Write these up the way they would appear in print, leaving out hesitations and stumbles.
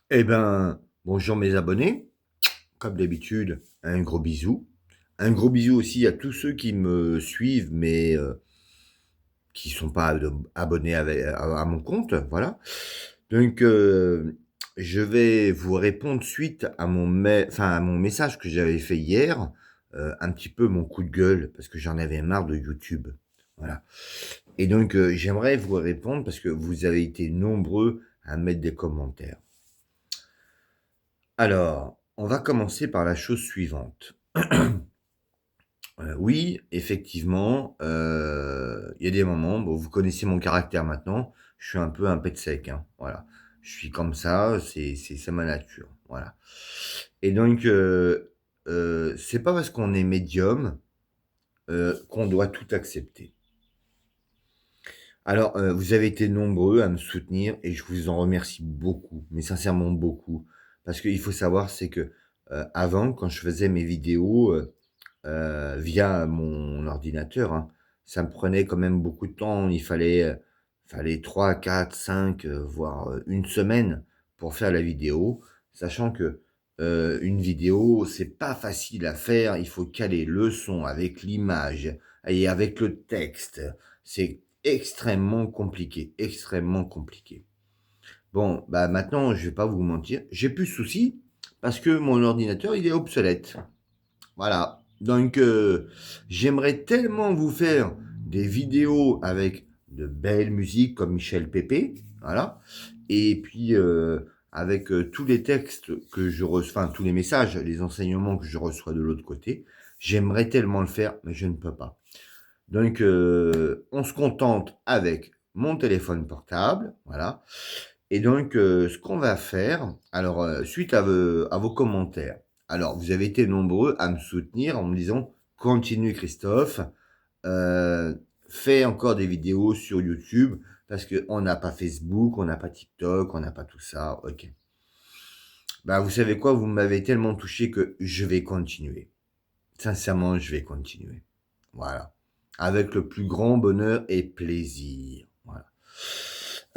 Eh ben, bonjour mes abonnés. Comme d'habitude, un gros bisou. Un gros bisou aussi à tous ceux qui me suivent, mais qui sont pas abonnés à mon compte, voilà. Donc, je vais vous répondre suite à à mon message que j'avais fait hier, un petit peu mon coup de gueule, parce que j'en avais marre de YouTube. Voilà. Et donc, j'aimerais vous répondre parce que vous avez été nombreux à mettre des commentaires. Alors, on va commencer par la chose suivante. Oui, effectivement, il y a des moments, bon, vous connaissez mon caractère maintenant, je suis un peu un pet sec, hein, voilà. Je suis comme ça, c'est ma nature, voilà. Et donc, c'est pas parce qu'on est médium, qu'on doit tout accepter. Alors, vous avez été nombreux à me soutenir et je vous en remercie beaucoup, mais sincèrement beaucoup. Parce qu'il faut savoir, c'est que, avant, quand je faisais mes vidéos, via mon ordinateur, hein. Ça me prenait quand même beaucoup de temps. Fallait 3, 4, 5, voire, 1 semaine pour faire la vidéo. Sachant que, une vidéo, c'est pas facile à faire. Il faut caler le son avec l'image et avec le texte. C'est extrêmement compliqué, extrêmement compliqué. Bon, bah, maintenant, je vais pas vous mentir, j'ai plus de soucis parce que mon ordinateur, il est obsolète. Voilà. Donc, j'aimerais tellement vous faire des vidéos avec de belles musiques comme Michel Pépé, voilà. Et puis, avec tous les textes que je reçois, enfin tous les messages, les enseignements que je reçois de l'autre côté, j'aimerais tellement le faire, mais je ne peux pas. Donc, on se contente avec mon téléphone portable, voilà. Et donc, ce qu'on va faire, alors, suite à vos commentaires, alors vous avez été nombreux à me soutenir en me disant: «Continue Christophe, fais encore des vidéos sur YouTube parce qu'on n'a pas Facebook, on n'a pas TikTok, on n'a pas tout ça». OK. Bah, vous savez quoi? Vous m'avez tellement touché que je vais continuer. Sincèrement, je vais continuer. Voilà. Avec le plus grand bonheur et plaisir. Voilà.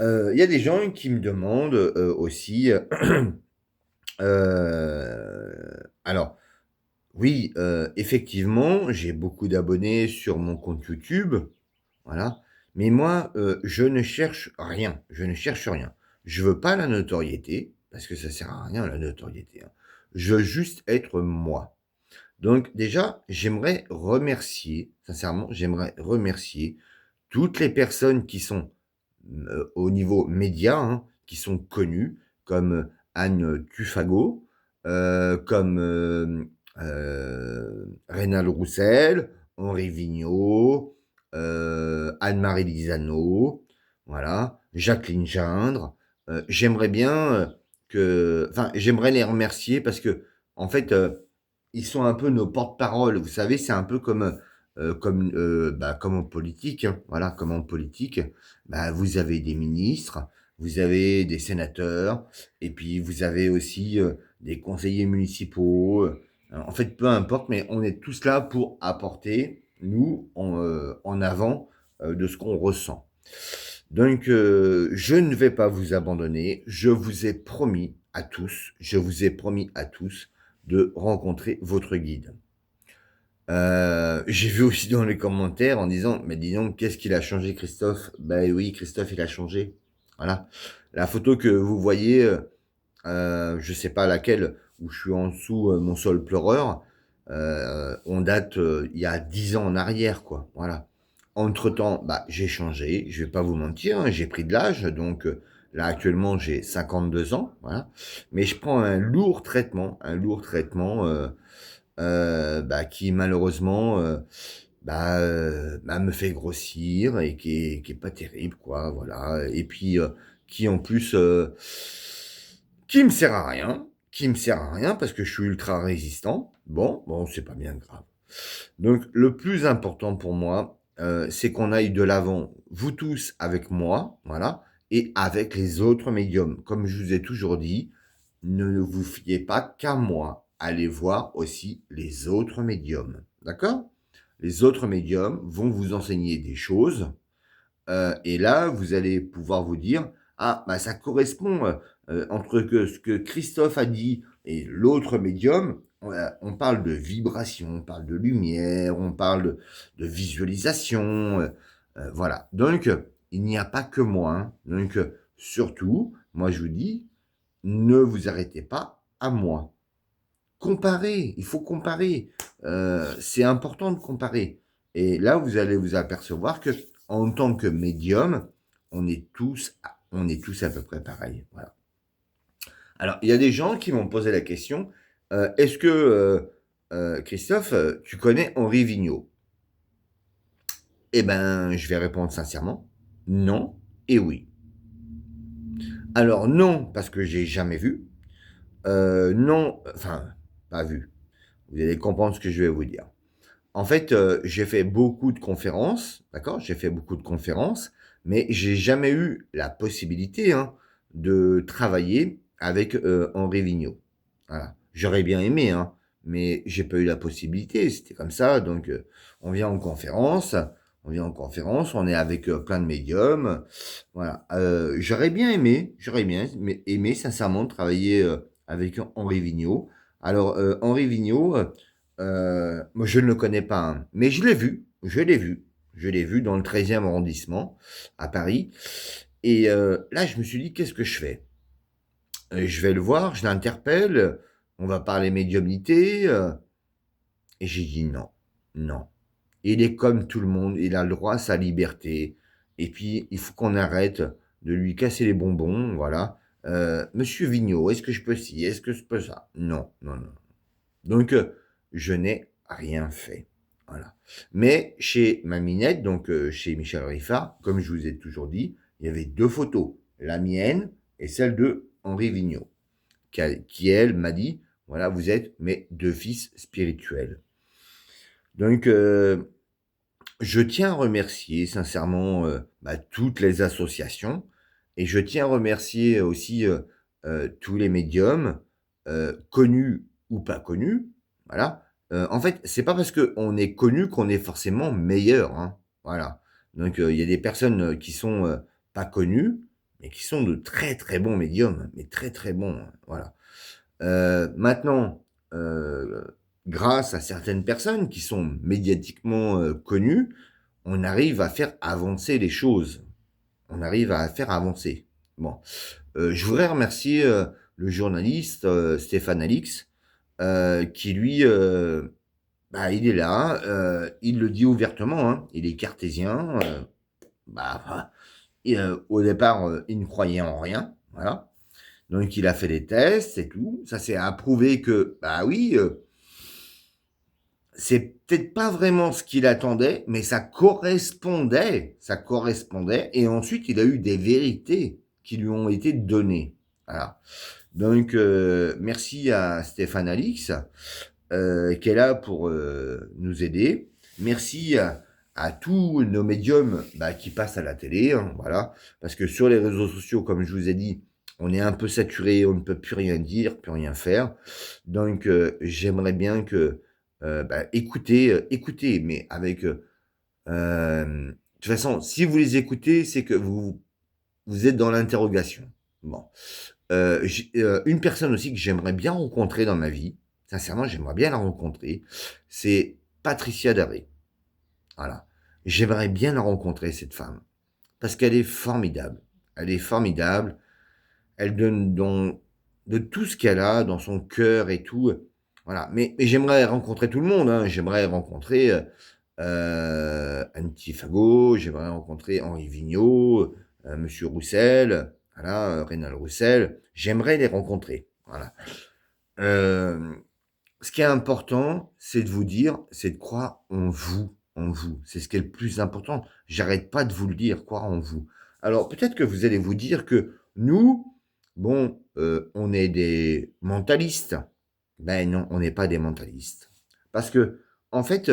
Il y a des gens qui me demandent, aussi, alors oui, effectivement, j'ai beaucoup d'abonnés sur mon compte YouTube, voilà. Mais moi, je ne cherche rien, je ne cherche rien. Je veux pas la notoriété, parce que ça sert à rien la notoriété, hein. Je veux juste être moi. Donc déjà, j'aimerais remercier, sincèrement, j'aimerais remercier toutes les personnes qui sont, au niveau média, hein, qui sont connues, comme Anne Tufago, comme Rénal Roussel, Henri Vigneault, Anne-Marie Lisano, voilà, Jacqueline Gindre. J'aimerais bien enfin, j'aimerais les remercier parce que, en fait, ils sont un peu nos porte-parole. Vous savez, c'est un peu comme en politique, hein, voilà, comme en politique. Bah, vous avez des ministres, vous avez des sénateurs, et puis vous avez aussi des conseillers municipaux. En fait, peu importe, mais on est tous là pour apporter, nous, en avant de ce qu'on ressent. Donc, je ne vais pas vous abandonner. Je vous ai promis à tous, je vous ai promis à tous de rencontrer votre guide. J'ai vu aussi dans les commentaires en disant: «Mais dis donc, qu'est-ce qu'il a changé Christophe?» Ben oui, Christophe, il a changé. Voilà. La photo que vous voyez, je sais pas laquelle, où je suis en dessous, mon sol pleureur, on date, il y a 10 ans en arrière, quoi. Voilà. Entre-temps, bah, j'ai changé, je vais pas vous mentir, hein, j'ai pris de l'âge, donc là, actuellement, j'ai 52 ans, voilà. Mais je prends un lourd traitement, bah, qui malheureusement, me fait grossir et qui est pas terrible, quoi, voilà. Et puis, qui en plus, qui me sert à rien, qui me sert à rien parce que je suis ultra résistant. Bon, c'est pas bien grave. Donc le plus important pour moi, c'est qu'on aille de l'avant, vous tous avec moi, voilà, et avec les autres médiums. Comme je vous ai toujours dit, ne vous fiez pas qu'à moi, allez voir aussi les autres médiums, d'accord? Les autres médiums vont vous enseigner des choses, et là, vous allez pouvoir vous dire: «Ah, bah, ça correspond, entre ce que Christophe a dit et l'autre médium, on parle de vibration, on parle de lumière, on parle de visualisation, voilà. Donc, il n'y a pas que moi, hein. Donc, surtout, moi je vous dis, ne vous arrêtez pas à moi. Comparez, il faut comparer. C'est important de comparer. Et là, vous allez vous apercevoir que, en tant que médium, on est tous à peu près pareils. Voilà. Alors, il y a des gens qui m'ont posé la question, est-ce que, Christophe, tu connais Henri Vigneault? Eh ben, je vais répondre sincèrement, non et oui. Alors non, parce que j'ai jamais vu. Non, enfin, pas vu. Vous allez comprendre ce que je vais vous dire. En fait, j'ai fait beaucoup de conférences, d'accord? J'ai fait beaucoup de conférences, mais j'ai jamais eu la possibilité, hein, de travailler avec, Henri Vigneault. Voilà. J'aurais bien aimé, hein, mais j'ai pas eu la possibilité, c'était comme ça. Donc, on vient en conférence, on est avec, plein de médiums, voilà. J'aurais bien aimé sincèrement travailler, avec Henri Vigneault. Alors, Henri Vigneault, moi je ne le connais pas, hein, mais je l'ai vu dans le 13e arrondissement à Paris. Et là, je me suis dit, qu'est-ce que je fais? Je vais le voir, je l'interpelle, on va parler médiumnité, et j'ai dit non, non. Il est comme tout le monde, il a le droit à sa liberté, et puis il faut qu'on arrête de lui casser les bonbons, voilà. Monsieur Vigneault, est-ce que je peux ci, est-ce que je peux ça? Non, non, non. Donc, je n'ai rien fait. Voilà. Mais chez ma Minette, donc chez Michel Riffard, comme je vous ai toujours dit, il y avait deux photos, la mienne et celle de Henri Vigneault, qui elle, m'a dit, voilà, vous êtes mes deux fils spirituels. Donc, je tiens à remercier sincèrement toutes les associations et je tiens à remercier aussi tous les médiums, connus ou pas connus. Voilà. En fait, c'est pas parce qu'on est connu qu'on est forcément meilleur, hein. Voilà. Donc, il y a des personnes qui sont pas connues, mais qui sont de très très bons médiums, mais très très bons, hein. Voilà. Maintenant, grâce à certaines personnes qui sont médiatiquement connues, on arrive à faire avancer les choses. On arrive à faire avancer. Bon, je voudrais remercier le journaliste Stéphane Alix, qui lui, il est là, il le dit ouvertement, hein, il est cartésien. Au départ, il ne croyait en rien, voilà. Donc il a fait des tests et tout. Ça s'est approuvé que, bah oui, c'est peut-être pas vraiment ce qu'il attendait, mais ça correspondait. Ça correspondait. Et ensuite, il a eu des vérités qui lui ont été données. Voilà. Donc, merci à Stéphane Alix, qui est là pour nous aider. Merci à tous nos médiums qui passent à la télé, hein, voilà. Parce que sur les réseaux sociaux, comme je vous ai dit, on est un peu saturé, on ne peut plus rien dire, plus rien faire. Donc, j'aimerais bien que, écoutez, mais avec, de toute façon, si vous les écoutez, c'est que vous êtes dans l'interrogation. Bon. J'ai une personne aussi que j'aimerais bien rencontrer dans ma vie, sincèrement, j'aimerais bien la rencontrer, c'est Patricia Daré. Voilà. J'aimerais bien la rencontrer, cette femme, parce qu'elle est formidable. Elle est formidable. Elle donne de tout ce qu'elle a dans son cœur et tout. Voilà. Mais j'aimerais rencontrer tout le monde, hein. J'aimerais rencontrer Anne Fago, j'aimerais rencontrer Henri Vigneault, Monsieur Roussel, voilà, Rénal Roussel. J'aimerais les rencontrer. Voilà. Euh, Ce qui est important, c'est de vous dire, c'est de croire en vous, en vous. C'est ce qui est le plus important. J'arrête pas de vous le dire, croire en vous. Alors peut-être que vous allez vous dire que nous, bon, on est des mentalistes. Ben non, on n'est pas des mentalistes. Parce que, en fait,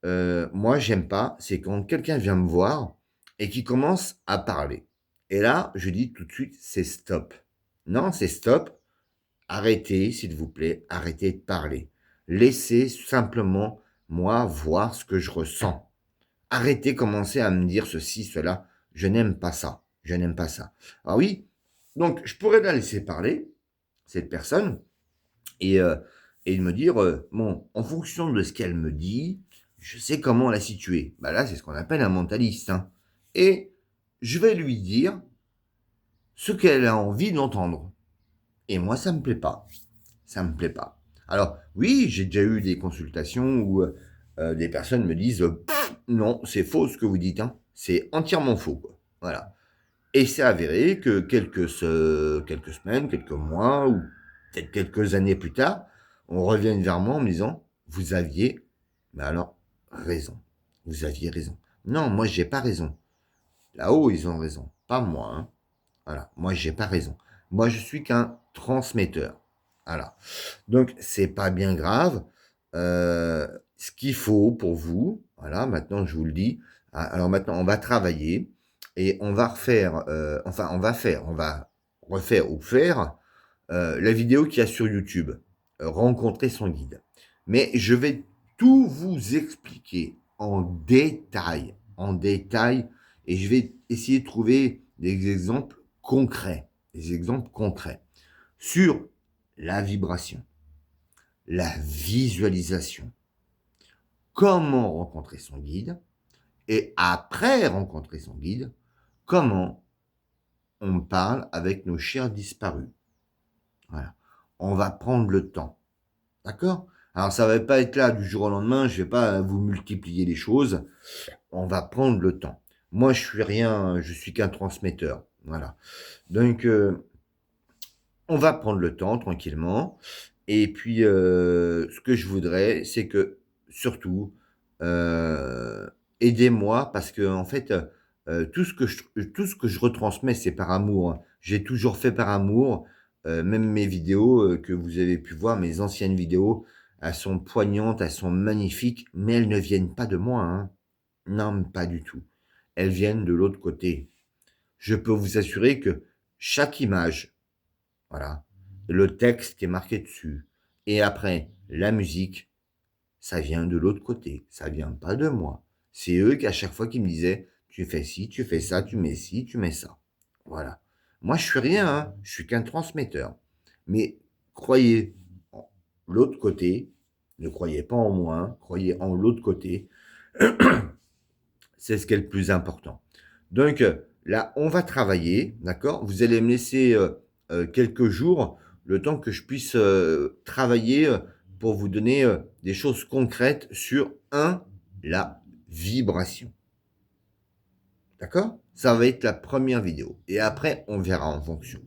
moi, j'aime pas, c'est quand quelqu'un vient me voir et qui commence à parler. Et là, je dis tout de suite, c'est stop. Non, c'est stop. Arrêtez, s'il vous plaît, arrêtez de parler. Laissez simplement moi voir ce que je ressens. Arrêtez de commencer à me dire ceci, cela. Je n'aime pas ça. Je n'aime pas ça. Ah oui, Donc, je pourrais la laisser parler, cette personne, et, euh, et de me dire, bon, en fonction de ce qu'elle me dit, je sais comment la situer. Bah là, c'est ce qu'on appelle un mentaliste, hein. Et je vais lui dire ce qu'elle a envie d'entendre. Et moi, ça me plaît pas. Ça me plaît pas. Alors, oui, j'ai déjà eu des consultations où des personnes me disent non, c'est faux ce que vous dites, hein. C'est entièrement faux, quoi. Voilà. Et c'est avéré que quelques semaines, quelques mois, ou peut-être quelques années plus tard, on revient vers moi en me disant, vous aviez, mais alors, raison. Vous aviez raison. Non, moi, j'ai pas raison. Là-haut, ils ont raison. Pas moi, hein. Voilà. Moi, j'ai pas raison. Moi, je suis qu'un transmetteur. Voilà. Donc, c'est pas bien grave. Ce qu'il faut pour vous, voilà, maintenant, je vous le dis. Alors maintenant, on va travailler et on va refaire, on va refaire ou faire la vidéo qu'il y a sur YouTube, rencontrer son guide. Mais je vais tout vous expliquer en détail, et je vais essayer de trouver des exemples concrets sur la vibration, la visualisation, comment rencontrer son guide, et après rencontrer son guide, comment on parle avec nos chers disparus. Voilà. On va prendre le temps. D'accord? Alors, ça va pas être là du jour au lendemain, je vais pas vous multiplier les choses. On va prendre le temps. Moi, je suis rien, je suis qu'un transmetteur. Voilà. Donc, on va prendre le temps tranquillement. Et puis, ce que je voudrais, c'est que, surtout, euh, aidez-moi parce que, en fait, tout ce que je retransmets, c'est par amour, hein. J'ai toujours fait par amour. Même mes vidéos que vous avez pu voir, mes anciennes vidéos, elles sont poignantes, elles sont magnifiques, mais elles ne viennent pas de moi, hein. Non, pas du tout. Elles viennent de l'autre côté. Je peux vous assurer que chaque image, voilà, le texte qui est marqué dessus, et après la musique, ça vient de l'autre côté, ça vient pas de moi. C'est eux qui à chaque fois qui me disaient, tu fais ci, tu fais ça, tu mets ci, tu mets ça. Voilà. Moi, je suis rien, hein, je suis qu'un transmetteur. Mais croyez en l'autre côté, ne croyez pas en moi, hein, croyez en l'autre côté, c'est ce qui est le plus important. Donc là, on va travailler, d'accord? Vous allez me laisser quelques jours, le temps que je puisse travailler pour vous donner des choses concrètes sur, la vibration. D'accord? Ça va être la première vidéo. Et après, on verra en fonction.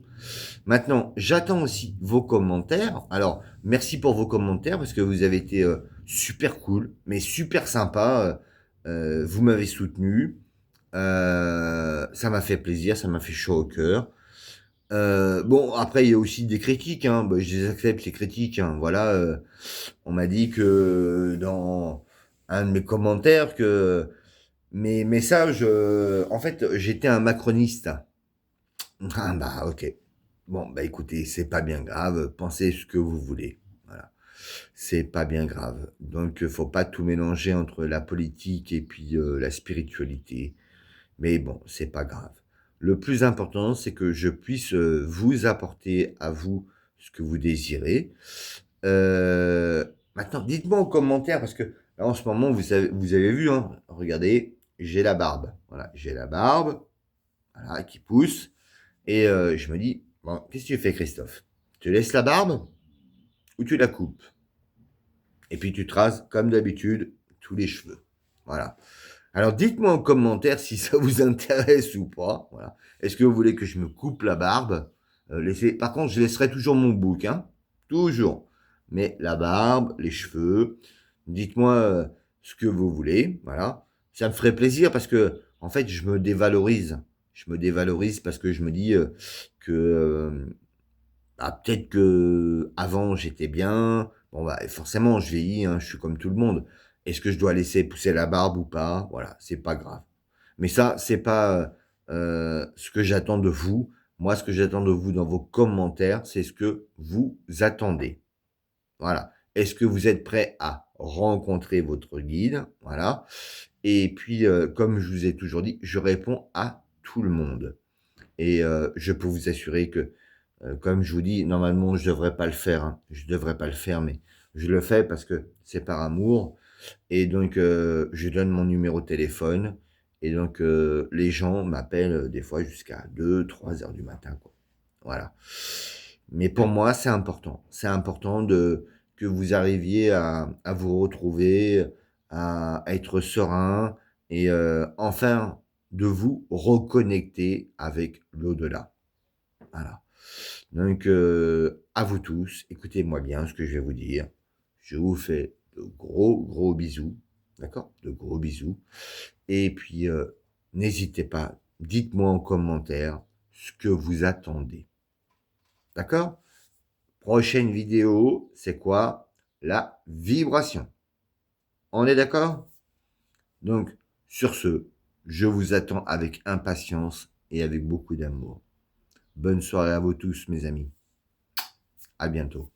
Maintenant, j'attends aussi vos commentaires. Alors, merci pour vos commentaires parce que vous avez été super cool, mais super sympa. Vous m'avez soutenu. Ça m'a fait plaisir, ça m'a fait chaud au cœur. Bon, après, il y a aussi des critiques, hein. Bah, je les accepte, les critiques, hein. Voilà, on m'a dit que dans un de mes commentaires que mes messages, en fait, j'étais un macroniste. Ah bah ok. Bon, bah écoutez, c'est pas bien grave, pensez ce que vous voulez. Voilà. C'est pas bien grave. Donc, faut pas tout mélanger entre la politique et puis la spiritualité. Mais bon, c'est pas grave. Le plus important, c'est que je puisse vous apporter à vous ce que vous désirez. Euh, Maintenant, dites-moi en commentaire, parce que là, en ce moment, vous avez vu, hein, regardez, j'ai la barbe. Voilà, j'ai la barbe, voilà, qui pousse. Et je me dis, bon, qu'est-ce que tu fais, Christophe? Tu laisses la barbe ou tu la coupes? Et puis tu traces, comme d'habitude, tous les cheveux. Voilà. Alors dites-moi en commentaire si ça vous intéresse ou pas. Voilà. Est-ce que vous voulez que je me coupe la barbe? Par contre, je laisserai toujours mon bouc, hein. Toujours. Mais la barbe, les cheveux, dites-moi ce que vous voulez. Voilà. Ça me ferait plaisir parce que, en fait, je me dévalorise. Je me dévalorise parce que je me dis que peut-être que avant j'étais bien. Bon bah forcément je vieillis, hein, je suis comme tout le monde. Est-ce que je dois laisser pousser la barbe ou pas? Voilà, c'est pas grave. Mais ça, c'est pas ce que j'attends de vous. Moi, ce que j'attends de vous dans vos commentaires, c'est ce que vous attendez. Voilà. Est-ce que vous êtes prêt à rencontrer votre guide? Voilà. Et puis, comme je vous ai toujours dit, je réponds à tout le monde. et je peux vous assurer que, comme je vous dis, normalement, je devrais pas le faire, hein. Je devrais pas le faire, mais je le fais parce que c'est par amour et donc je donne mon numéro de téléphone et donc les gens m'appellent, des fois jusqu'à 2-3 heures du matin, quoi. Voilà. Mais pour moi, c'est important. C'est important de que vous arriviez à vous retrouver, à être serein et enfin de vous reconnecter avec l'au-delà. Voilà. Donc à vous tous, écoutez-moi bien ce que je vais vous dire. Je vous fais de gros, gros bisous, d'accord? De gros bisous et puis, n'hésitez pas, dites-moi en commentaire ce que vous attendez, d'accord? Prochaine vidéo, c'est quoi? La vibration. On est d'accord? Donc, sur ce, je vous attends avec impatience et avec beaucoup d'amour. Bonne soirée à vous tous, mes amis. À bientôt.